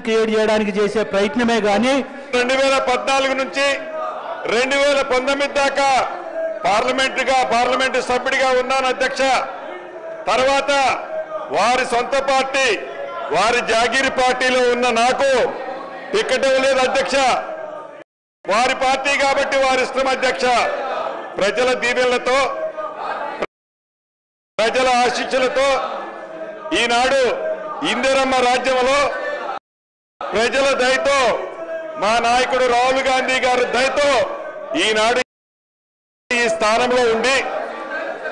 Create చేయడానికి చేసే ప్రయత్నమే కానీ 2014 నుంచి 2019 దాకా పార్లమెంటు సభ్యుడిగా ఉన్నాను అధ్యక్ష. తర్వాత వారి సొంత పార్టీ వారి జాగీరి పార్టీలో ఉన్న నాకు టికెట్ ఇవ్వలేదు అధ్యక్ష. వారి పార్టీ కాబట్టి వారి ఇష్టం అధ్యక్ష. ప్రజల దీవెనలతో ప్రజల ఆశీస్సులతో ఈనాడు ఇందిరమ్మ రాజ్యంలో ప్రజల దయతో మా నాయకుడు రాహుల్ గాంధీ గారి దయతో ఈనాడు ఈ స్థానంలో ఉండి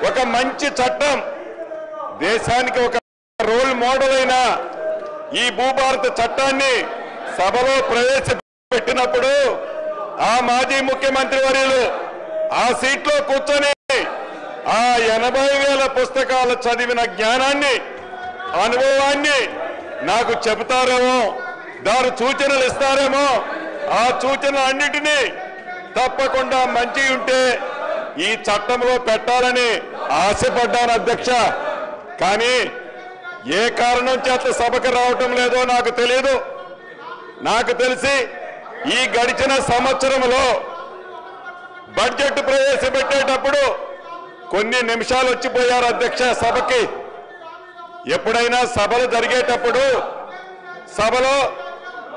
ఒక మంచి చట్టం దేశానికి ఒక రోల్ మోడల్ అయిన ఈ భూభారత చట్టాన్ని సభలో ప్రవేశపెట్టినప్పుడు ఆ మాజీ ముఖ్యమంత్రి వర్యులు ఆ సీట్లో కూర్చొని ఆ 80,000 పుస్తకాలు చదివిన జ్ఞానాన్ని అనుభవాన్ని నాకు చెబుతారేమో, దాని సూచనలు ఇస్తారేమో. ఆ సూచనలు అన్నిటినీ తప్పకుండా మంచి ఉంటే ఈ చట్టంలో పెట్టాలని ఆశపడ్డాను అధ్యక్ష. కానీ ఏ కారణం చేత సభకు రావటం లేదో నాకు తెలియదు. నాకు తెలిసి ఈ గడిచిన సంవత్సరంలో బడ్జెట్ ప్రవేశపెట్టేటప్పుడు కొన్ని నిమిషాలు వచ్చిపోయారు అధ్యక్ష సభకి. ఎప్పుడైనా సభలు జరిగేటప్పుడు సభలో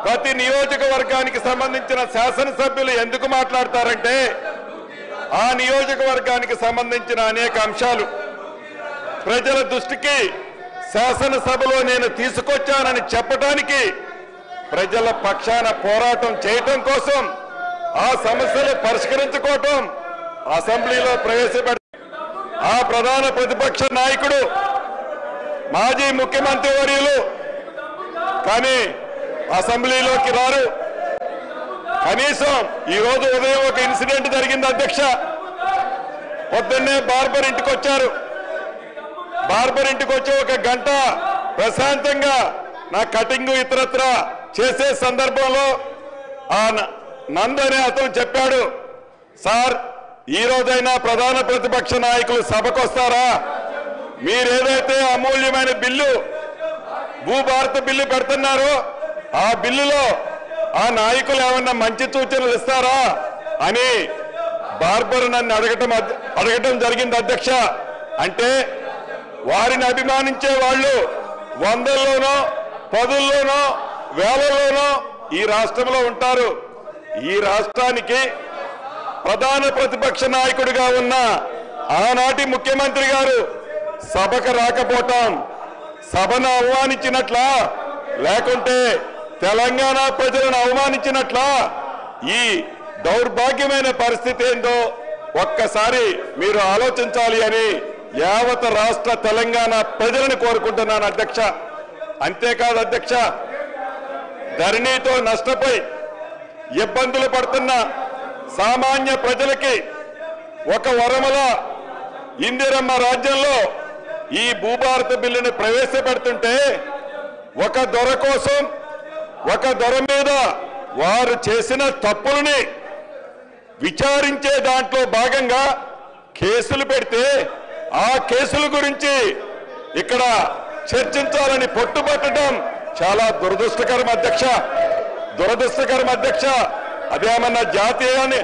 ప్రతి నియోజకవర్గానికి సంబంధించిన శాసనసభ్యులు ఎందుకు మాట్లాడతారంటే ఆ నియోజకవర్గానికి సంబంధించిన అనేక అంశాలు ప్రజల దృష్టికి శాసనసభలో నేను తీసుకొచ్చానని చెప్పడానికి, ప్రజల పక్షాన పోరాటం చేయటం కోసం, ఆ సమస్యలు పరిష్కరించుకోవటం అసెంబ్లీలో ప్రవేశపెట్ట ఆ ప్రధాన ప్రతిపక్ష నాయకుడు మాజీ ముఖ్యమంత్రి వర్యులు కానీ అసెంబ్లీలోకి రారు. కనీసం ఈ రోజు ఉదయం ఒక ఇన్సిడెంట్ జరిగింది అధ్యక్ష. పొద్దున్నే బార్బర్ ఇంటికి వచ్చారు. బార్బర్ ఇంటికి వచ్చి ఒక గంట ప్రశాంతంగా నా కటింగ్ ఇతరత్ర చేసే సందర్భంలో ఆ నంద్ అనే అతను చెప్పాడు, సార్ ఈ రోజైనా ప్రధాన ప్రతిపక్ష నాయకులు సభకు వస్తారా? మీరేదైతే అమూల్యమైన బిల్లు భూభారత బిల్లు పెడుతున్నారో ఆ బిల్లులో ఆ నాయకులు ఏమన్నా మంచి సూచనలు ఇస్తారా అని బార్బర్ నన్ను అడగటం జరిగింది అధ్యక్ష. అంటే వారిని అభిమానించే వాళ్ళు వందల్లోనో పదుల్లోనో వేలల్లోనో ఈ రాష్ట్రంలో ఉంటారు. ఈ రాష్ట్రానికి ప్రధాన ప్రతిపక్ష నాయకుడిగా ఉన్న ఆనాటి ముఖ్యమంత్రి గారు సభకు రాకపోవటం సభను అవమానించినట్లా, లేకుంటే తెలంగాణ ప్రజలను అవమానించినట్లా? ఈ దౌర్భాగ్యమైన పరిస్థితి ఏందో ఒక్కసారి మీరు ఆలోచించాలి అని యావత్ రాష్ట్ర తెలంగాణ ప్రజలను కోరుకుంటున్నాను అధ్యక్ష. అంతేకాదు అధ్యక్ష, ధరణితో నష్టపోయి ఇబ్బందులు పడుతున్న సామాన్య ప్రజలకి ఒక వరముల ఇందిరమ్మ రాజ్యంలో ఈ భూభారత బిల్లుని ప్రవేశపెడుతుంటే ఒక దొర కోసం, ఒక దొర మీద వారు చేసిన తప్పులని విచారించే దాంట్లో భాగంగా కేసులు పెడితే ఆ కేసుల గురించి ఇక్కడ చర్చించాలని పట్టుబట్టడం చాలా దురదృష్టకరం అధ్యక్ష. దురదృష్టకరం అధ్యక్ష. అదేమన్నా జాతీయాన్ని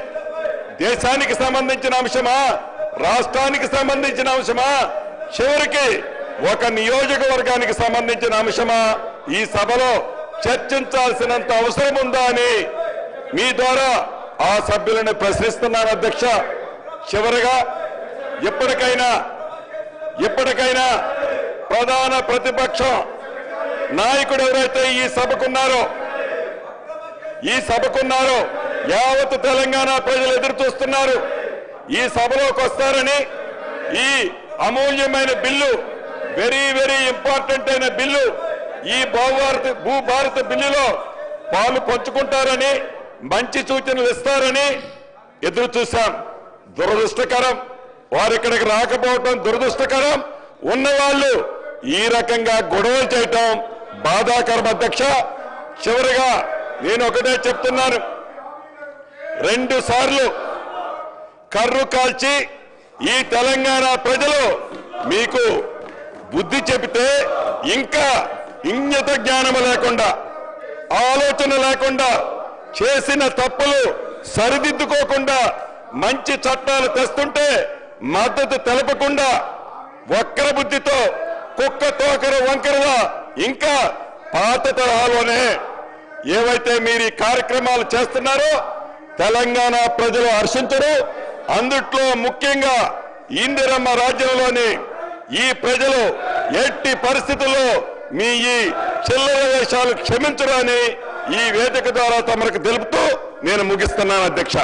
దేశానికి సంబంధించిన అంశమా, రాష్ట్రానికి సంబంధించిన అంశమా, చివరికి ఒక నియోజకవర్గానికి సంబంధించిన అంశమా ఈ సభలో చర్చించాల్సినంత అవసరం ఉందా అని మీ ద్వారా ఆ సభ్యులను ప్రశ్నిస్తున్నాను అధ్యక్ష. చివరిగా ఇప్పటికైనా ప్రధాన ప్రతిపక్షం నాయకుడు ఎవరైతే ఈ సభకున్నారో యావత్ తెలంగాణ ప్రజలు ఎదురు చూస్తున్నారు. ఈ సభలోకి వస్తారని, ఈ అమూల్యమైన బిల్లు, వెరీ వెరీ ఇంపార్టెంట్ అయిన బిల్లు, ఈ భూభారత బిల్లులో పాలు పంచుకుంటారని, మంచి సూచనలు ఇస్తారని ఎదురు చూశాం. దురదృష్టకరం, వారు ఇక్కడికి రాకపోవటం దురదృష్టకరం. ఉన్నవాళ్ళు ఈ రకంగా గొడవలు చేయటం బాధాకరం అధ్యక్ష. చివరిగా నేను ఒకటే చెప్తున్నాను, 2 సార్లు కర్రు కాల్చి ఈ తెలంగాణ ప్రజలు మీకు బుద్ధి చెబితే ఇంకా ఇంగిత జ్ఞానము లేకుండా ఆలోచన లేకుండా చేసిన తప్పులు సరిదిద్దుకోకుండా మంచి చట్టాలు తెస్తుంటే మద్దతు తెలపకుండా వక్ర బుద్ధితో కుక్క తోకర వంకరగా ఇంకా పాత తరహాలోనే ఏవైతే మీరు ఈ కార్యక్రమాలు చేస్తున్నారో తెలంగాణ ప్రజలు హర్షించరు. అందుట్లో ముఖ్యంగా ఇందిరమ్మ రాజ్యంలోని ఈ ప్రజలు ఎట్టి పరిస్థితుల్లో మీ ఈ చిల్లర వేషాలు క్షమించరు అని ఈ వేదిక ద్వారా తమకు తెలుపుతూ నేను ముగిస్తున్నాను అధ్యక్ష.